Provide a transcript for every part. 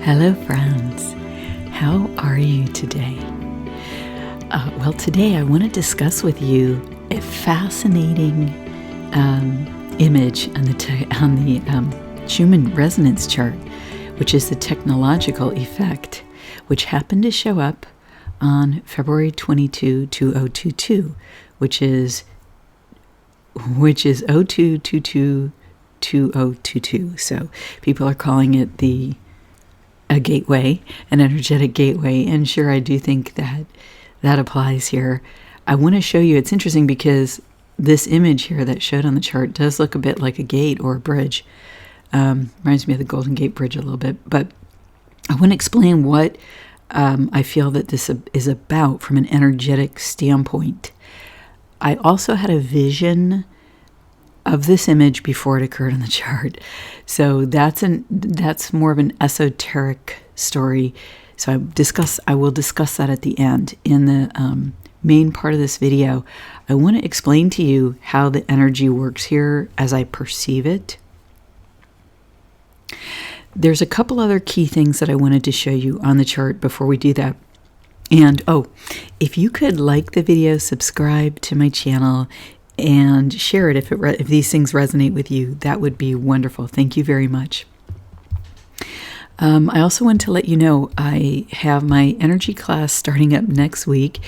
Hello, friends. How are you today? Well, today I want to discuss with you a fascinating image on the Schumann Resonance chart, which is the technological effect, which happened to show up on February 22, 2022, which is 02222022. So people are calling it a gateway, an energetic gateway, and sure, I do think that applies here. I want to show you, it's interesting because this image here that showed on the chart does look a bit like a gate or a bridge. Reminds me of the Golden Gate Bridge a little bit, but I want to explain what I feel that this is about from an energetic standpoint. I also had a vision of this image before it occurred on the chart. So that's more of an esoteric story. So I will discuss that at the end. In the main part of this video, I want to explain to you how the energy works here as I perceive it. There's a couple other key things that I wanted to show you on the chart before we do that. And if you could like the video, subscribe to my channel, and share it if these things resonate with you, that would be wonderful. Thank you very much. I also want to let you know I have my energy class starting up next week.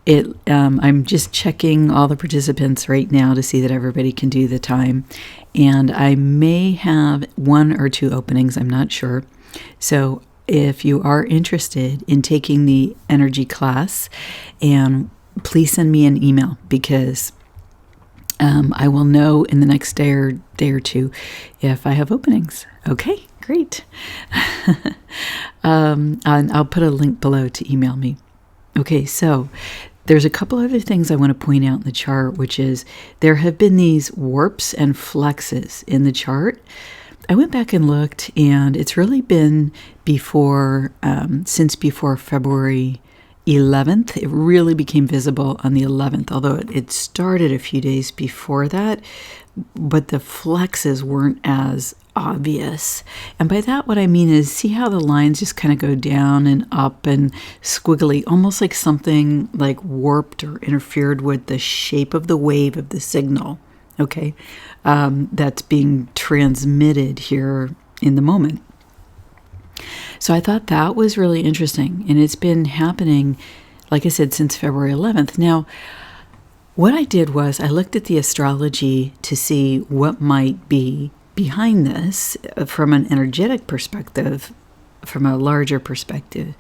I'm just checking all the participants right now to see that everybody can do the time, and I may have 1 or 2 openings. I'm not sure. So if you are interested in taking the energy class, and please send me an email, because I will know in the next day or two if I have openings. Okay, great. And I'll put a link below to email me. Okay, so there's a couple other things I want to point out in the chart, which is there have been these warps and flexes in the chart. I went back and looked, and it's really been since before February 11th. It really became visible on the 11th, although it started a few days before that, but the flexes weren't as obvious. And by that, what I mean is, see how the lines just kind of go down and up and squiggly, almost like something like warped or interfered with the shape of the wave of the signal, okay, that's being transmitted here in the moment. So I thought that was really interesting, and it's been happening, like I said, since February 11th. Now, what I did was I looked at the astrology to see what might be behind this from an energetic perspective, from a larger perspective.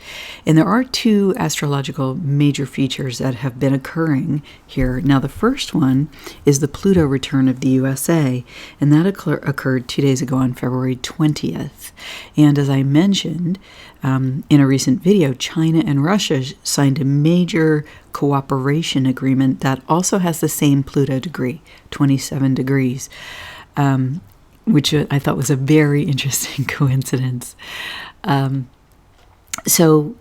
And there are 2 astrological major features that have been occurring here. Now, the first one is the Pluto return of the USA, and that occurred 2 days ago on February 20th. And as I mentioned in a recent video, China and Russia signed a major cooperation agreement that also has the same Pluto degree, 27 degrees, which I thought was a very interesting coincidence. So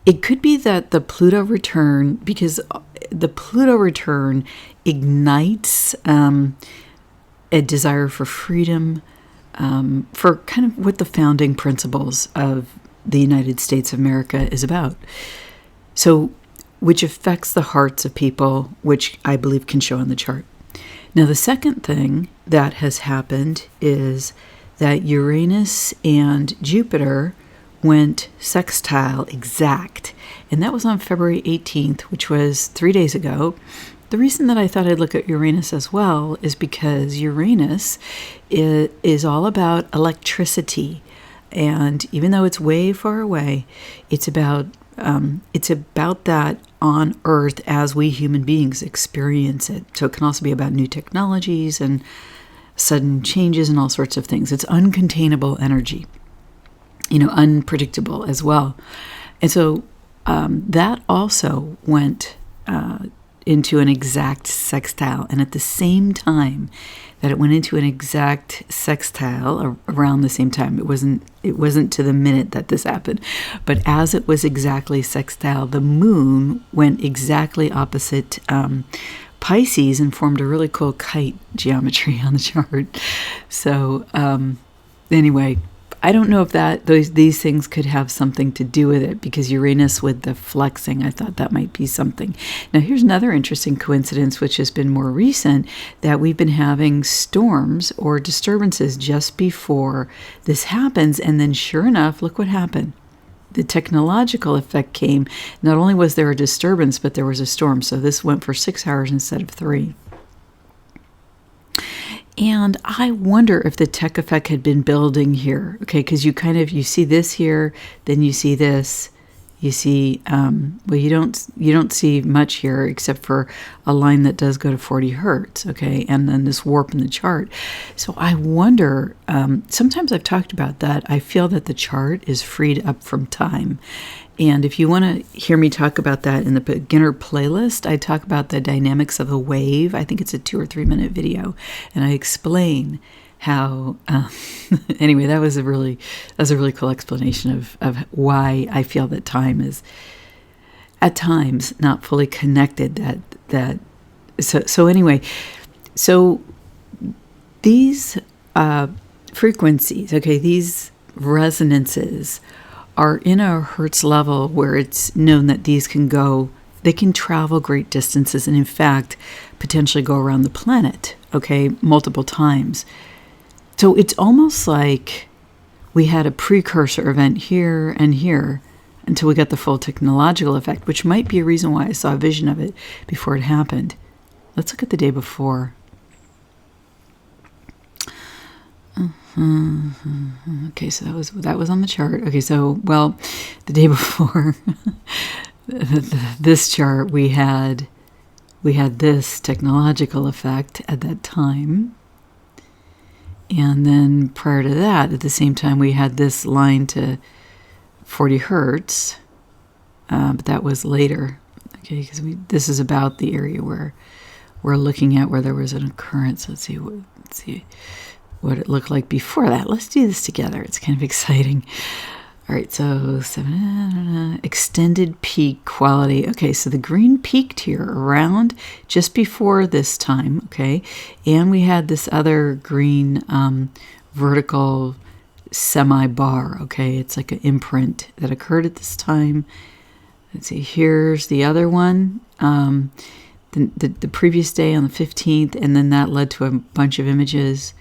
it could be that the Pluto return, because the Pluto return ignites a desire for freedom, for kind of what the founding principles of the United States of America is about. So, which affects the hearts of people, which I believe can show on the chart. Now, the second thing that has happened is that Uranus and Jupiter went sextile exact, and that was on February 18th, which was 3 days ago. The reason that I thought I'd look at Uranus as well is because Uranus is all about electricity, and even though it's way far away, it's about that on Earth as we human beings experience it. So it can also be about new technologies and sudden changes and all sorts of things. It's uncontainable energy, unpredictable as well. And so that also went into an exact sextile. And at the same time that it went into an exact sextile, around the same time, it wasn't to the minute that this happened, but as it was exactly sextile, the moon went exactly opposite Pisces and formed a really cool kite geometry on the chart. So anyway, I don't know if these things could have something to do with it, because Uranus with the flexing, I thought that might be something. Now here's another interesting coincidence, which has been more recent, that we've been having storms or disturbances just before this happens, and then sure enough, look what happened. The technological effect came. Not only was there a disturbance, but there was a storm. So this went for 6 hours instead of 3. And I wonder if the tech effect had been building here, okay? Because you see this here, then you see this, you see, well, you don't see much here except for a line that does go to 40 hertz, okay? And then this warp in the chart. So I wonder, sometimes I've talked about that. I feel that the chart is freed up from time. And if you want to hear me talk about that in the beginner playlist, I talk about the dynamics of the wave. I think it's a 2 or 3 minute video, and I explain how. Anyway, that was a really cool explanation of why I feel that time is at times not fully connected. So anyway, so these frequencies, okay, these resonances are in a hertz level where it's known that they can travel great distances, and in fact, potentially go around the planet, okay, multiple times. So it's almost like we had a precursor event here and here until we got the full technological effect, which might be a reason why I saw a vision of it before it happened. Let's look at the day before. Okay, so that was on the chart. Okay, so, well, the day before this chart, we had this technological effect at that time. And then prior to that, at the same time, we had this line to 40 hertz, but that was later. Okay, because this is about the area where we're looking at where there was an occurrence. Let's see what it looked like before that. Let's do this together. It's kind of exciting. All right, so 7, extended peak quality. Okay, so the green peaked here around just before this time, okay? And we had this other green vertical semi-bar, okay? It's like an imprint that occurred at this time. Let's see, here's the other one. The previous day on the 15th, and then that led to a bunch of images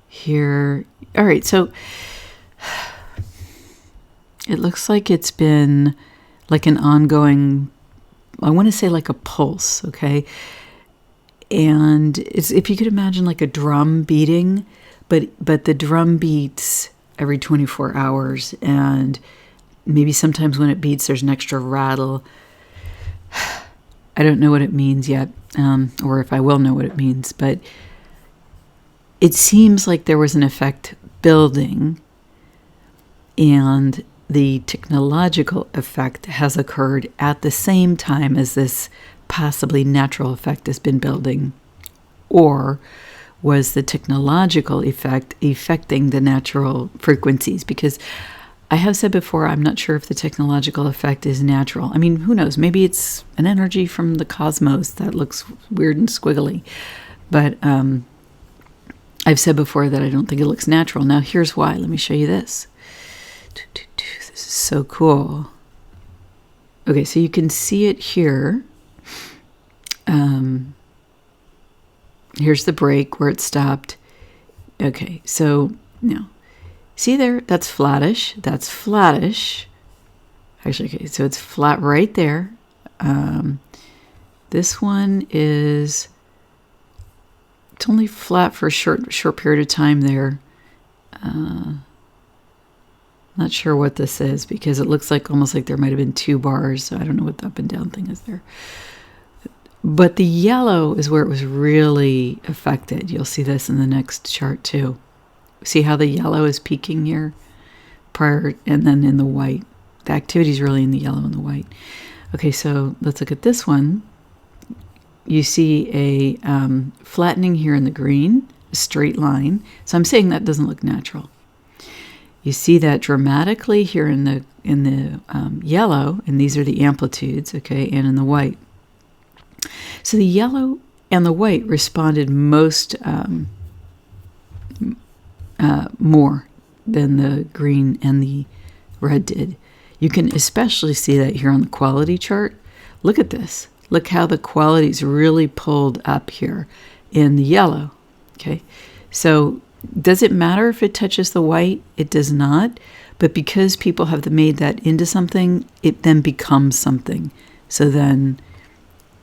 here. All right, so it looks like it's been like an ongoing, I want to say like a pulse, okay? And it's, if you could imagine like a drum beating, but the drum beats every 24 hours, and maybe sometimes when it beats there's an extra rattle. I don't know what it means yet, or if I will know what it means, but it seems like there was an effect building, and the technological effect has occurred at the same time as this possibly natural effect has been building. Or was the technological effect affecting the natural frequencies? Because I have said before, I'm not sure if the technological effect is natural. I mean, who knows? Maybe it's an energy from the cosmos that looks weird and squiggly. But I've said before that I don't think it looks natural. Now, here's why. Let me show you this. This is so cool. Okay, so you can see it here. Here's the break where it stopped. Okay, so now, see there? That's flattish. That's flattish. Actually, okay, so it's flat right there. This one is... It's only flat for a short period of time there. Not sure what this is because it looks like almost like there might have been 2 bars. So I don't know what the up and down thing is there. But the yellow is where it was really affected. You'll see this in the next chart too. See how the yellow is peaking here prior, and then in the white. The activity is really in the yellow and the white. Okay, so let's look at this one. You see a flattening here in the green, a straight line. So I'm saying that doesn't look natural. You see that dramatically here in the yellow, and these are the amplitudes, okay, and in the white. So the yellow and the white responded most more than the green and the red did. You can especially see that here on the quality chart. Look at this. Look how the quality's really pulled up here in the yellow. Okay, so does it matter if it touches the white? It does not. But because people have made that into something, it then becomes something. So then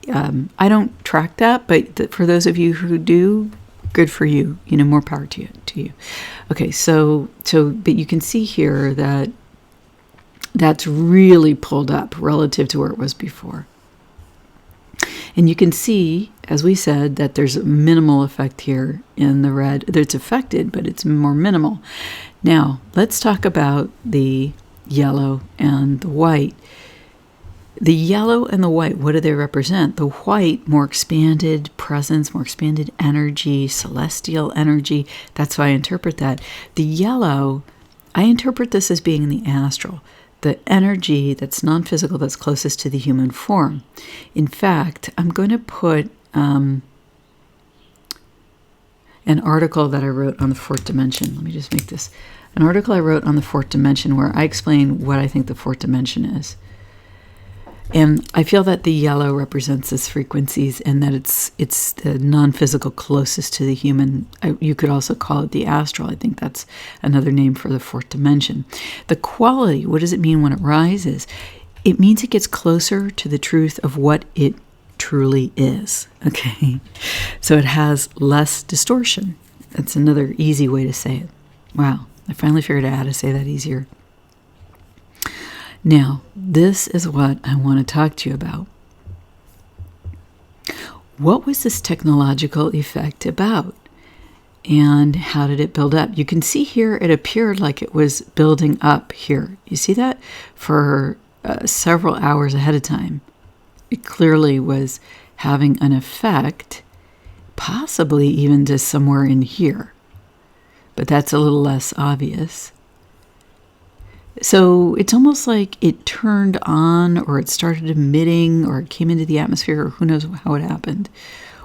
I don't track that, but for those of you who do, good for you. You know, more power to you. Okay, so but you can see here that that's really pulled up relative to where it was before. And you can see, as we said, that there's a minimal effect here in the red. It's affected, but it's more minimal. Now, let's talk about the yellow and the white. The yellow and the white, what do they represent? The white, more expanded presence, more expanded energy, celestial energy. That's how I interpret that. The yellow, I interpret this as being in the astral, the energy that's non-physical, that's closest to the human form. In fact, I'm going to put an article that I wrote on the fourth dimension. Let me just make this. An article I wrote on the fourth dimension where I explain what I think the fourth dimension is. And I feel that the yellow represents its frequencies and that it's the non-physical closest to the human. You could also call it the astral. I think that's another name for the fourth dimension. The quality, what does it mean when it rises? It means it gets closer to the truth of what it truly is. Okay, so it has less distortion. That's another easy way to say it. Wow, I finally figured out how to say that easier. Now, this is what I want to talk to you about. What was this technological effect about? And how did it build up? You can see here it appeared like it was building up here. You see that? For several hours ahead of time. It clearly was having an effect, possibly even to somewhere in here. But that's a little less obvious. So it's almost like it turned on, or it started emitting, or it came into the atmosphere, or who knows how it happened.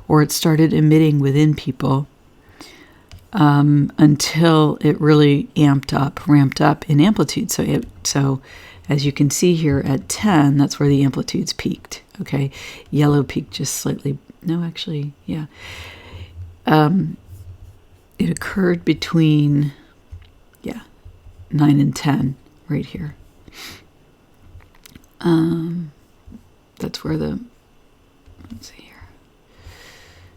Or it started emitting within people until it really ramped up in amplitude. So as you can see here at 10, that's where the amplitudes peaked. Okay, yellow peaked just slightly. No, actually, yeah. It occurred between, 9 and 10. Right here. That's where let's see here.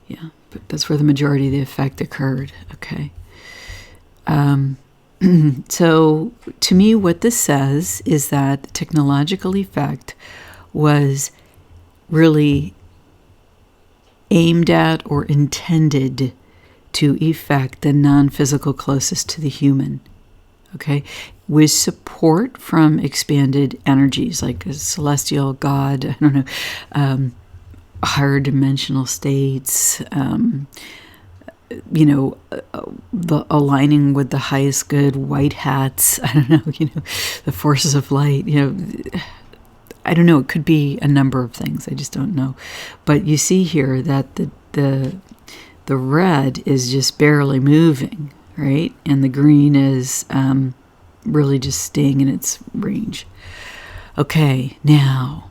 Yeah, but that's where the majority of the effect occurred. Okay. So to me, what this says is that the technological effect was really aimed at or intended to effect the non-physical closest to the human. Okay, with support from expanded energies like a celestial God, I don't know, higher dimensional states, the aligning with the highest good, white hats, I don't know, the forces of light, I don't know, it could be a number of things, I just don't know. But you see here that the red is just barely moving, right? And the green is really just staying in its range. Okay, now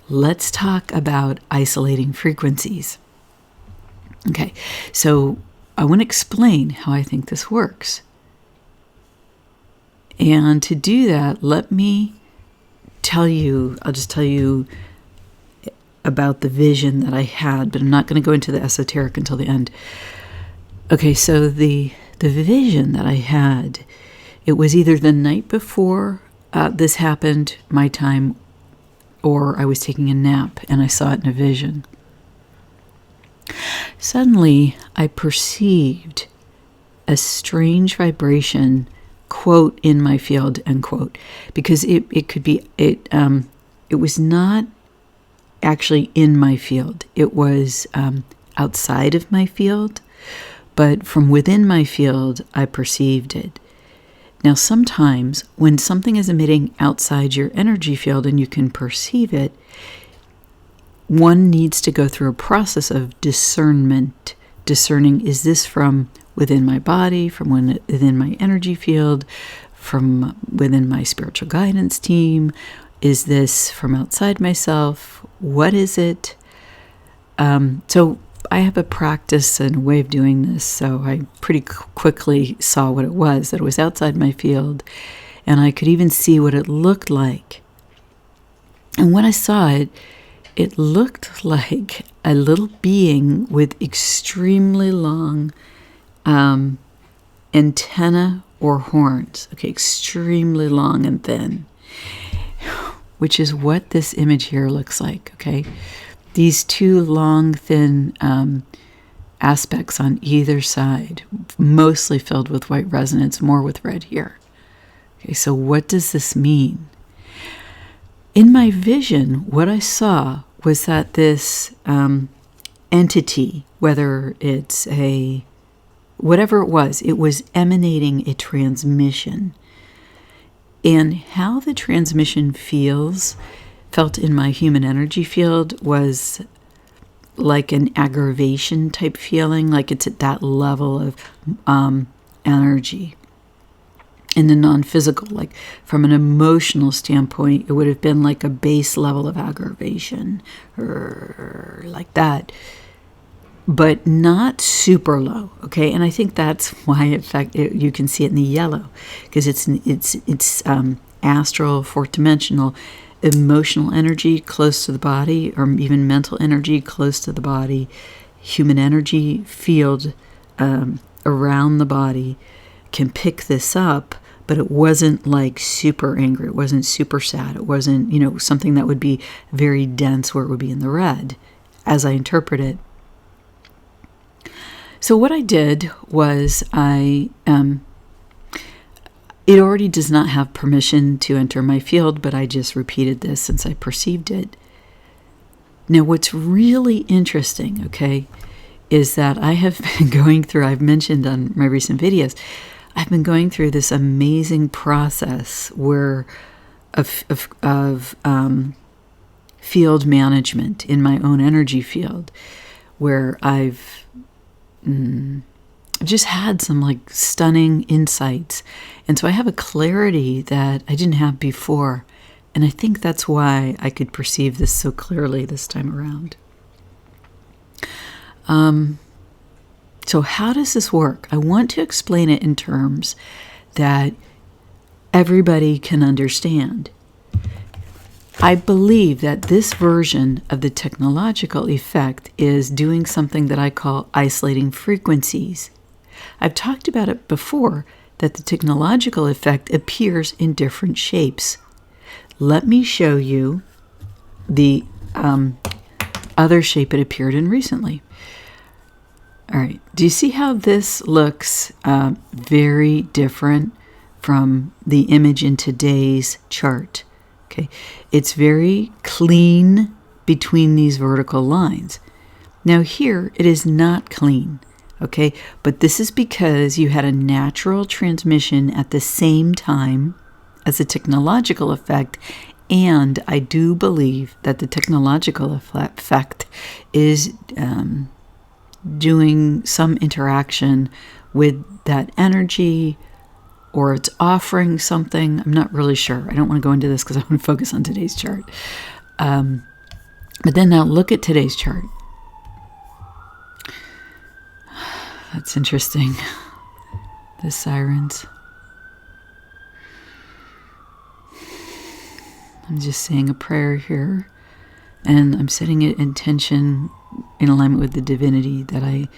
let's talk about isolating frequencies. Okay, so I want to explain how I think this works. And to do that, let me I'll just tell you about the vision that I had, but I'm not going to go into the esoteric until the end. Okay, so the vision that I had, it was either the night before this happened, my time, or I was taking a nap and I saw it in a vision. Suddenly, I perceived a strange vibration, quote, in my field, end quote, because it was not actually in my field. It was outside of my field, but from within my field, I perceived it. Now, sometimes when something is emitting outside your energy field and you can perceive it, one needs to go through a process of discernment. Discerning, is this from within my body, from within my energy field, from within my spiritual guidance team? Is this from outside myself? What is it? So I have a practice and a way of doing this, so I pretty quickly saw what it was, that it was outside my field, and I could even see what it looked like. And when I saw it, it looked like a little being with extremely long antenna or horns, okay, extremely long and thin, which is what this image here looks like, okay? These two long, thin aspects on either side, mostly filled with white resonance, more with red here. Okay, so what does this mean? In my vision, what I saw was that this entity, whether it's whatever it was emanating a transmission. And how the transmission felt in my human energy field was like an aggravation type feeling, like it's at that level of energy. In the non-physical, like from an emotional standpoint, it would have been like a base level of aggravation, or like that, but not super low, okay? And I think that's why you can see it in the yellow, because it's astral, fourth dimensional, emotional energy close to the body, or even mental energy close to the body, human energy field around the body can pick this up, but it wasn't like super angry. It wasn't super sad. It wasn't, something that would be very dense where it would be in the red, as I interpret it. So what I did was it already does not have permission to enter my field, but I just repeated this since I perceived it. Now, what's really interesting, okay, is that I have been going through, I've mentioned on my recent videos, I've been going through this amazing process where of field management in my own energy field, where I've just had some like stunning insights. And so I have a clarity that I didn't have before. And I think that's why I could perceive this so clearly this time around. So how does this work? I want to explain it in terms that everybody can understand. I believe that this version of the technological effect is doing something that I call isolating frequencies. I've talked about it before, that the technological effect appears in different shapes. Let me show you the other shape it appeared in recently. All right, do you see how this looks very different from the image in today's chart? Okay, it's very clean between these vertical lines. Now here, it is not clean, okay? But this is because you had a natural transmission at the same time as a technological effect, and I do believe that the technological effect is doing some interaction with that energy, or it's offering something. I'm not really sure. I don't want to go into this because I want to focus on today's chart. But then now look at today's chart. That's interesting. The sirens. I'm just saying a prayer here, and I'm setting it intention in alignment with the divinity that I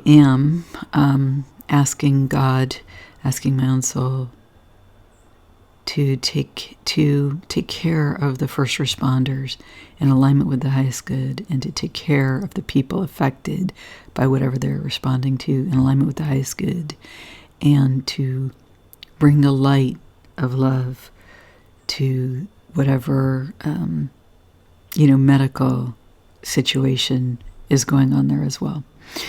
am, asking God, asking my own soul to take care of the first responders in alignment with the highest good, and to take care of the people affected by whatever they're responding to in alignment with the highest good, and to bring the light of love to whatever medical situation is going on there as well.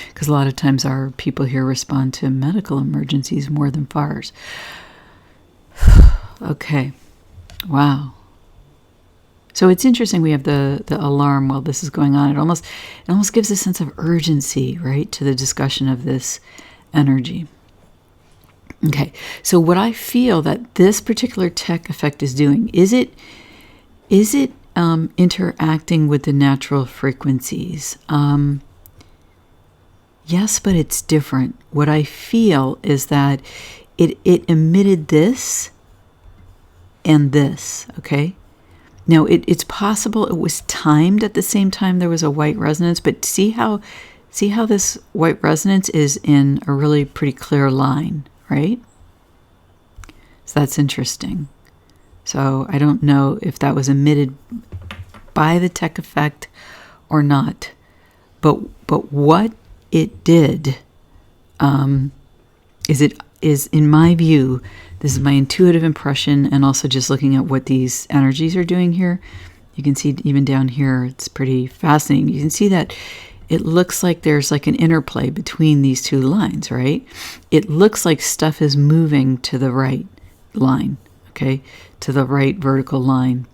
Because a lot of times our people here respond to medical emergencies more than fires. Okay. Wow. So it's interesting we have the alarm while this is going on. It almost gives a sense of urgency, right, to the discussion of this energy. Okay, so what I feel that this particular tech effect is doing, is it interacting with the natural frequencies? Yes, but it's different. What I feel is that it emitted this and this, okay? Now, it's possible it was timed at the same time there was a white resonance, but see how this white resonance is in a really pretty clear line, right? So that's interesting. So I don't know if that was emitted by the tech effect or not, but what it did is in my view, this is my intuitive impression, and also just looking at what these energies are doing here. You can see even down here, it's pretty fascinating. You can see that it looks like there's like an interplay between these two lines, right? It looks like stuff is moving to the right line, okay, to the right vertical line.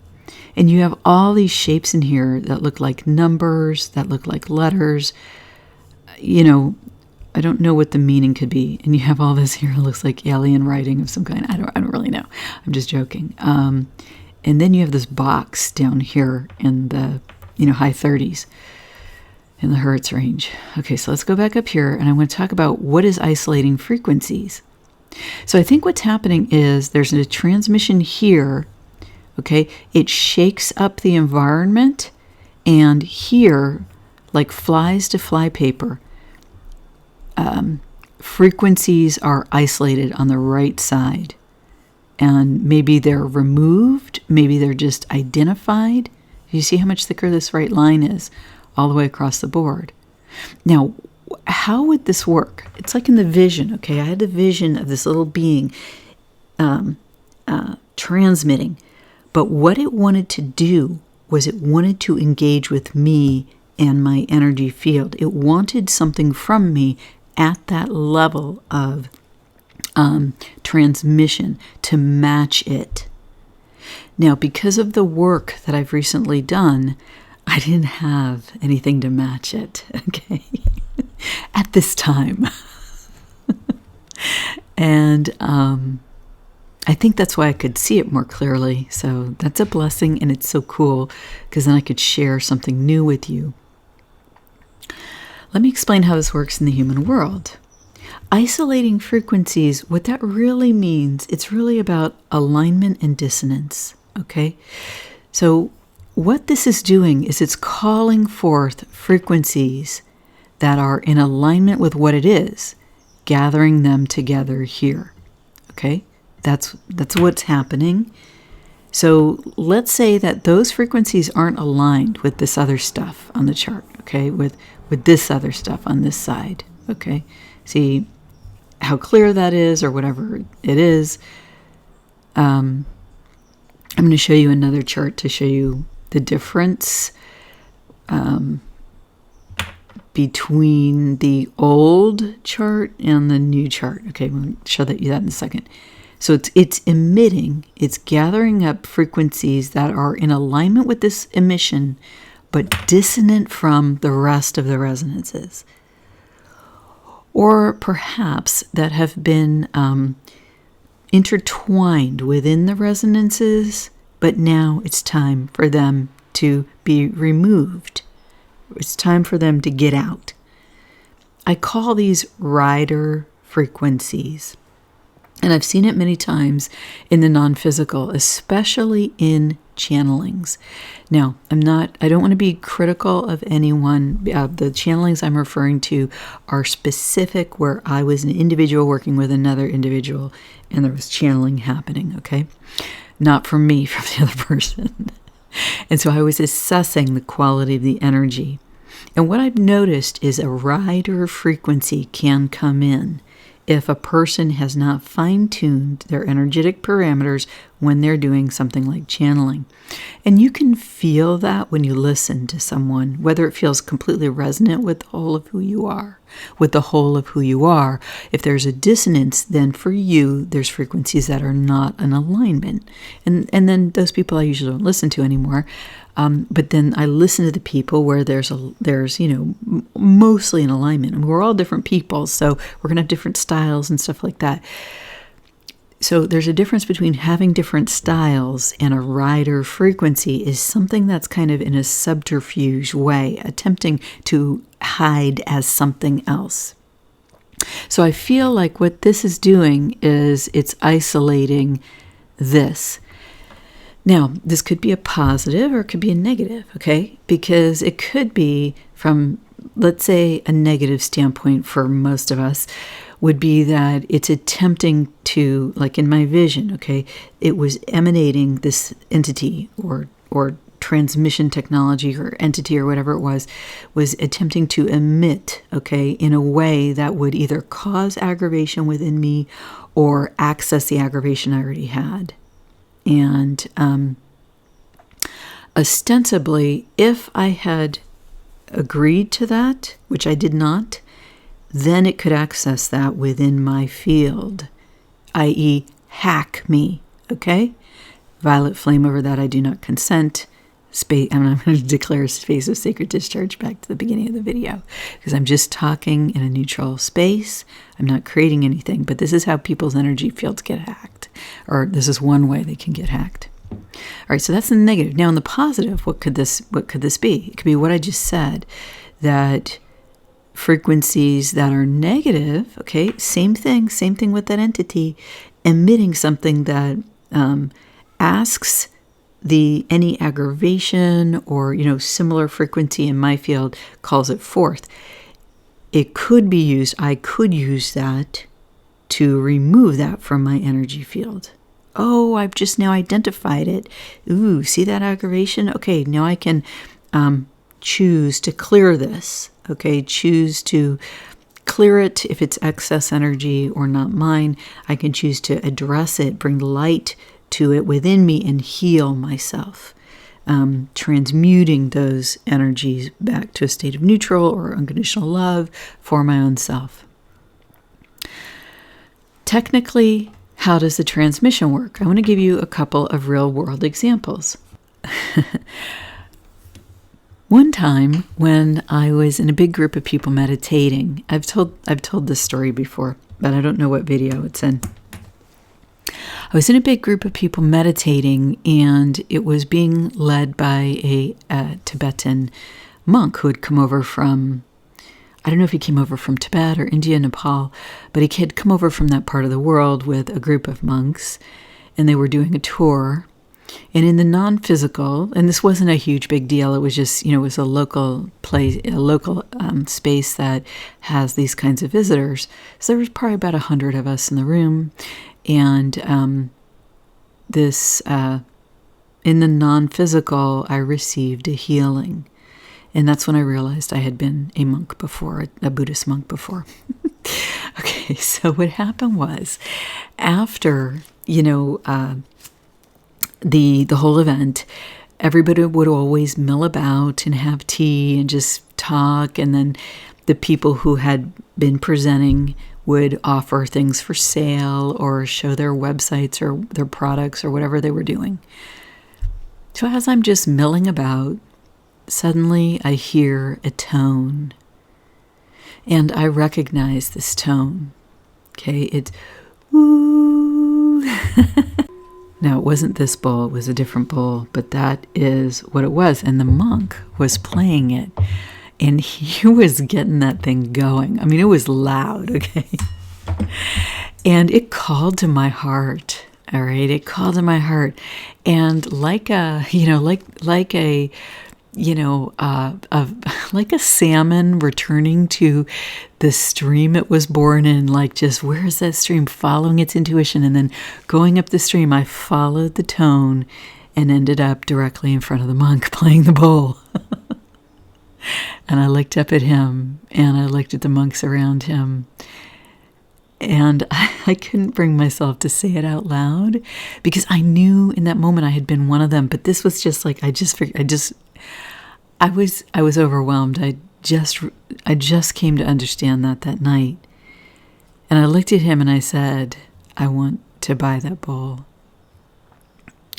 And you have all these shapes in here that look like numbers, that look like letters. You know, I don't know what the meaning could be. And you have all this here. It looks like alien writing of some kind. I don't really know. I'm just joking. And then you have this box down here in the, high 30s in the hertz range. Okay, so let's go back up here, and I want to talk about what is isolating frequencies. So I think what's happening is there's a transmission here. Okay, it shakes up the environment, and here, like flies to flypaper, frequencies are isolated on the right side, and maybe they're removed, maybe they're just identified. You see how much thicker this right line is all the way across the board. Now, how would this work? It's like in the vision, okay? I had the vision of this little being transmitting, but what it wanted to do was it wanted to engage with me and my energy field. It wanted something from me at that level of transmission to match it. Now, because of the work that I've recently done, I didn't have anything to match it, okay, at this time. And I think that's why I could see it more clearly. So that's a blessing, and it's so cool because then I could share something new with you. Let me explain how this works in the human world. Isolating frequencies, what that really means, it's really about alignment and dissonance, okay? So what this is doing is it's calling forth frequencies that are in alignment with what it is, gathering them together here, okay? That's what's happening. So let's say that those frequencies aren't aligned with this other stuff on the chart, okay? With this other stuff on this side, okay? See how clear that is, or whatever it is. I'm going to show you another chart to show you the difference between the old chart and the new chart. Okay, we'll show you that in a second. So it's emitting, it's gathering up frequencies that are in alignment with this emission, but dissonant from the rest of the resonances. Or perhaps that have been intertwined within the resonances, but now it's time for them to be removed. It's time for them to get out. I call these rider frequencies. And I've seen it many times in the non-physical, especially in channelings. Now, I don't want to be critical of anyone. The channelings I'm referring to are specific where I was an individual working with another individual and there was channeling happening, okay? Not from me, from the other person. And so I was assessing the quality of the energy. And what I've noticed is a rider frequency can come in if a person has not fine-tuned their energetic parameters when they're doing something like channeling. And you can feel that when you listen to someone, whether it feels completely resonant with the whole of who you are, If there's a dissonance, then for you, there's frequencies that are not in alignment. And then those people I usually don't listen to anymore. But then I listen to the people where there's mostly in alignment. And we're all different people, so we're going to have different styles and stuff like that. So there's a difference between having different styles and a rider frequency is something that's kind of in a subterfuge way, attempting to hide as something else. So I feel like what this is doing is it's isolating this. Now, this could be a positive or it could be a negative, okay? Because it could be from, let's say, a negative standpoint for most of us would be that it's attempting to, like in my vision, okay, it was emanating this entity or transmission technology or entity or whatever it was attempting to emit, okay, in a way that would either cause aggravation within me or access the aggravation I already had. And ostensibly, if I had agreed to that, which I did not, then it could access that within my field, i.e. hack me, okay? Violet flame, over that I do not consent. I'm going to declare a space of sacred discharge back to the beginning of the video because I'm just talking in a neutral space. I'm not creating anything, but this is how people's energy fields get hacked, or this is one way they can get hacked. All right, so that's the negative. Now, in the positive, what could this be? It could be what I just said, that frequencies that are negative, okay, same thing with that entity, emitting something that asks any aggravation or, similar frequency in my field, calls it forth. It could be used, I could use that to remove that from my energy field. Oh, I've just now identified it. Ooh, see that aggravation? Okay, now I can choose to clear this. Okay, choose to clear it if it's excess energy or not mine. I can choose to address it, bring light to it within me and heal myself, transmuting those energies back to a state of neutral or unconditional love for my own self. Technically, how does the transmission work? I want to give you a couple of real world examples. One time when I was in a big group of people meditating, I've told this story before, but I don't know what video it's in. I was in a big group of people meditating, and it was being led by a Tibetan monk who had come over from, I don't know if he came over from Tibet or India, Nepal, but he had come over from that part of the world with a group of monks, and they were doing a tour. And in the non-physical, and this wasn't a huge big deal, it was just, it was a local place, a local space that has these kinds of visitors. So there was probably about 100 of us in the room. And in the non-physical, I received a healing. And that's when I realized I had been a monk before, a Buddhist monk before. Okay, so what happened was, after, the whole event, everybody would always mill about and have tea and just talk, and then the people who had been presenting would offer things for sale or show their websites or their products or whatever they were doing. So as I'm just milling about, suddenly I hear a tone, and I recognize this tone. Okay, it's woo. Now, it wasn't this bowl, it was a different bowl, but that is what it was. And the monk was playing it, and he was getting that thing going. I mean, it was loud, okay? And it called to my heart, all right? It called to my heart. And like a salmon returning to the stream it was born in, like just, where is that stream? Following its intuition and then going up the stream, I followed the tone and ended up directly in front of the monk playing the bowl. And I looked up at him and I looked at the monks around him. And I couldn't bring myself to say it out loud because I knew in that moment I had been one of them. But this was just like, I was overwhelmed. I just came to understand that night. And I looked at him and I said, I want to buy that bowl.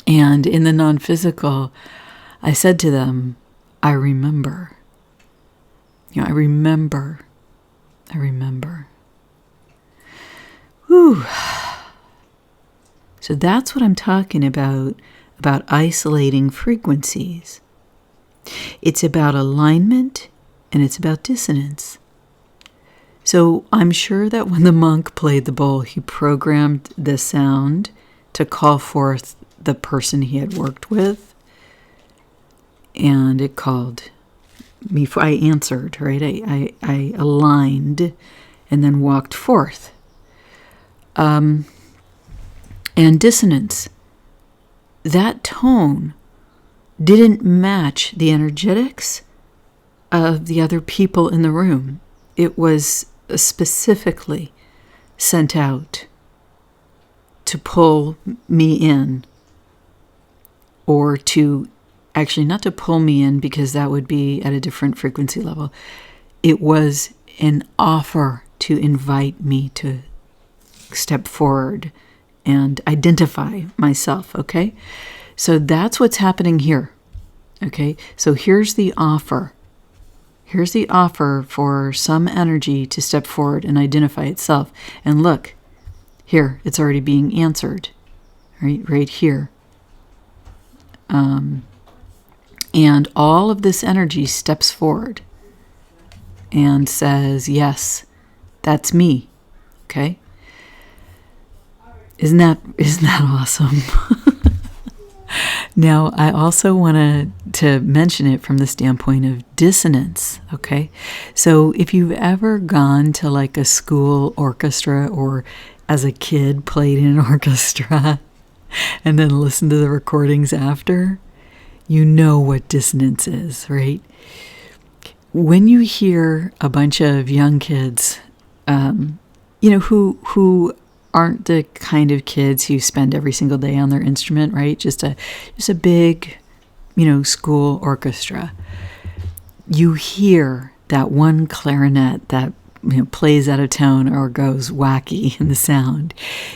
And in the non-physical, I said to them, I remember. I remember. Whew. So that's what I'm talking about isolating frequencies. It's about alignment and it's about dissonance. So I'm sure that when the monk played the bowl, he programmed the sound to call forth the person he had worked with. And it called me. I answered, right? I aligned and then walked forth. And dissonance. That tone didn't match the energetics of the other people in the room. It was specifically sent out to pull me in, or to actually not to pull me in because that would be at a different frequency level. It was an offer to invite me to step forward and identify myself, okay? So that's what's happening here, okay? So here's the offer. Here's the offer for some energy to step forward and identify itself. And look, here, it's already being answered, right here. And all of this energy steps forward and says, yes, that's me, okay? Isn't that awesome? Now, I also wanted to mention it from the standpoint of dissonance, okay? So if you've ever gone to like a school orchestra, or as a kid played in an orchestra and then listened to the recordings after, you know what dissonance is, right? When you hear a bunch of young kids, who aren't the kind of kids who spend every single day on their instrument, right? Just a big, school orchestra. You hear that one clarinet that plays out of tone or goes wacky in the sound.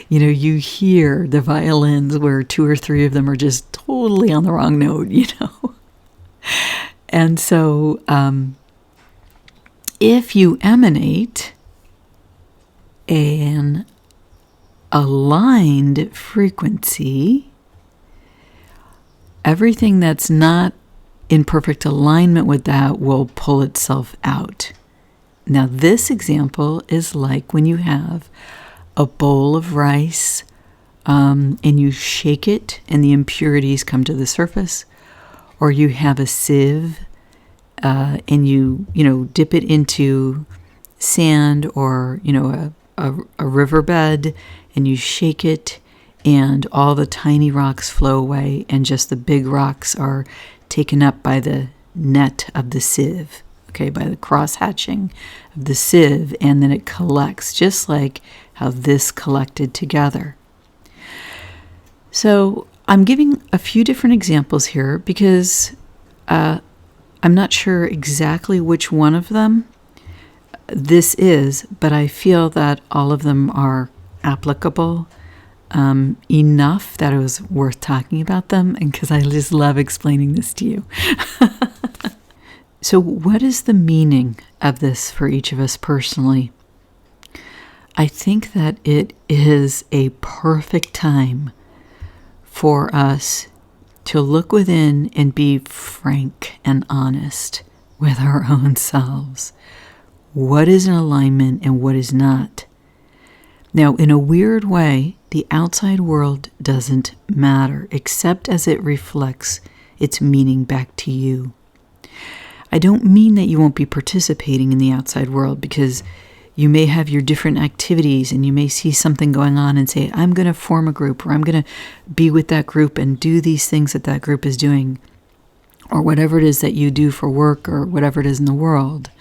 You hear the violins where 2 or 3 of them are just totally on the wrong note, And so if you emanate an aligned frequency, everything that's not in perfect alignment with that will pull itself out. Now, this example is like when you have a bowl of rice and you shake it and the impurities come to the surface, or you have a sieve and you dip it into sand or a riverbed, and you shake it and all the tiny rocks flow away and just the big rocks are taken up by the net of the sieve, okay, by the cross-hatching of the sieve, and then it collects, just like how this collected together. So I'm giving a few different examples here because I'm not sure exactly which one of them this is, but I feel that all of them are applicable enough that it was worth talking about them, and because I just love explaining this to you. So what is the meaning of this for each of us personally? I think that it is a perfect time for us to look within and be frank and honest with our own selves. What is in alignment and what is not? Now, in a weird way, the outside world doesn't matter, except as it reflects its meaning back to you. I don't mean that you won't be participating in the outside world, because you may have your different activities and you may see something going on and say, I'm going to form a group, or I'm going to be with that group and do these things that that group is doing, or whatever it is that you do for work or whatever it is in the world.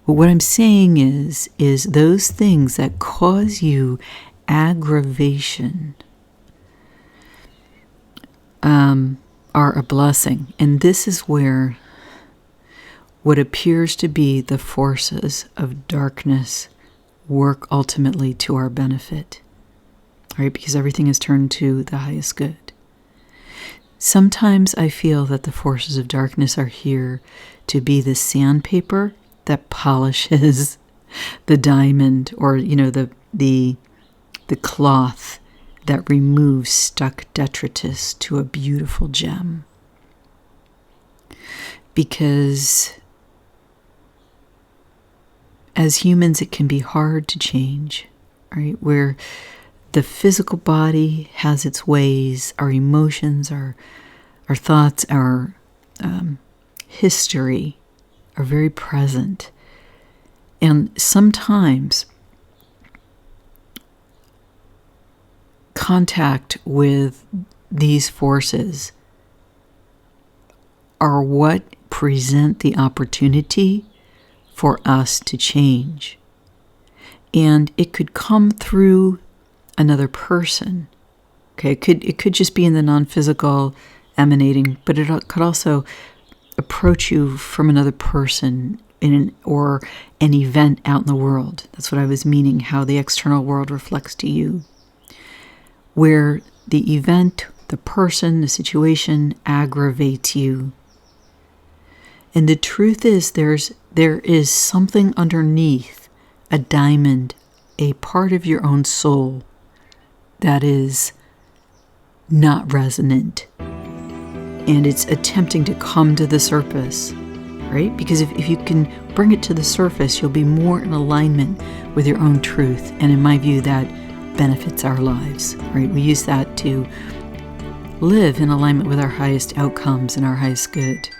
But what I'm saying is those things that cause you aggravation are a blessing. And this is where what appears to be the forces of darkness work ultimately to our benefit, right? Because everything is turned to the highest good. Sometimes I feel that the forces of darkness are here to be the sandpaper that polishes the diamond, or, you know, the cloth that removes stuck detritus to a beautiful gem. Because as humans, it can be hard to change, right? Where the physical body has its ways, our emotions, our thoughts, our history are very present. And sometimes contact with these forces are what present the opportunity for us to change. And it could come through another person. Okay, it could just be in the non-physical emanating, but it could also approach you from another person or an event out in the world. That's what I was meaning, how the external world reflects to you. Where the event, the person, the situation aggravates you. And the truth is there is something underneath, a diamond, a part of your own soul that is not resonant. And it's attempting to come to the surface, right? Because if you can bring it to the surface, you'll be more in alignment with your own truth. And in my view, that benefits our lives, right? We use that to live in alignment with our highest outcomes and our highest good.